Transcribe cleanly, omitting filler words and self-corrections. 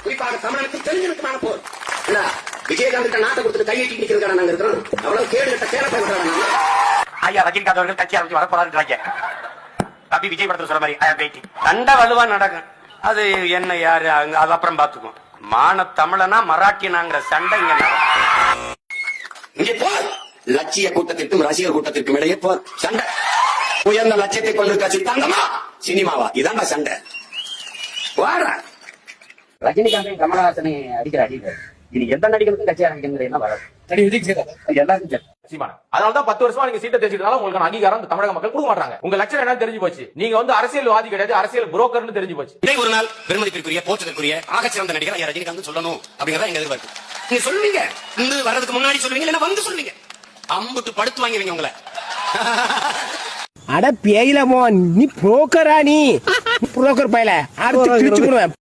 குறிப்பாக தமிழனுக்கு தெரிஞ்சிருக்கான போர் விஜயகாந்த் நாட்டை கொடுத்துட்டு கையெட்டி நிக்கிறதுக்கான நாங்க இருக்கிறோம். அவ்வளவு கேடு கட்ட கேரள ஐயா ரஜினிகாந்த் அவர்கள் கட்சி ஆரம்பிச்சு வரப்போறாரு. தம்பி விஜய் படத்துல சொல்ற மாதிரி சண்டை வலுவா நடக்கும். அது என்ன யாரு அது அப்புறம் பாத்துக்குவோம். மான தமிழனா மராட்டியனாங்கிற சண்டை இங்க இங்கே போர். லட்சிய கூட்டத்திற்கும் ரசிகர் கூட்டத்திற்கும் இடையே போர் சண்டை. உயர்ந்த லட்சியத்தை கொண்டிருக்க சித்தாந்தமா சினிமாவா இதாண்டா சண்டை. வார ரஜினிகாந்தை கமலஹாசனை அடிக்கிற அடிக்கிறார். இது எந்த நடிகருக்கும் கட்சி ஆரம்பிக்கிறது வராது. எல்லாருக்கும் அதனாலதான் 10 வருஷமா நீங்க சீட்டை தேய்ச்சிட்டனால உங்களுக்கு அங்கீகாரம் தமிழக மக்கள் கொடுக்க மாட்டாங்க. உங்க லட்சம் என்னன்னு தெரிஞ்சு போச்சு. நீங்க வந்து அரசியல்வாதி கிடையாது, அரசியல் புரோக்கர்னு தெரிஞ்சு போச்சு. இதே ஒரு நாள் பெருமதிப்பிற்குரிய போற்றத்திற்குரிய ஆகச்சிறந்த நடிகர் ஐயா ரஜினிகாந்த் சொல்லணும் அப்படிங்கறத எங்க எதிர்பார்ப்பு. நீங்க சொல்லுவீங்க, வந்து வர்றதுக்கு முன்னாடி சொல்லுவீங்க, இல்ல வந்து சொல்லுவீங்க. அம்புட்டு படுத்து வாங்குவீங்க உங்களை. அட பேயில நீ புரோக்கரா? நீ புரோக்கர் பயல அடுத்து கிழிச்சு போடுவேன்.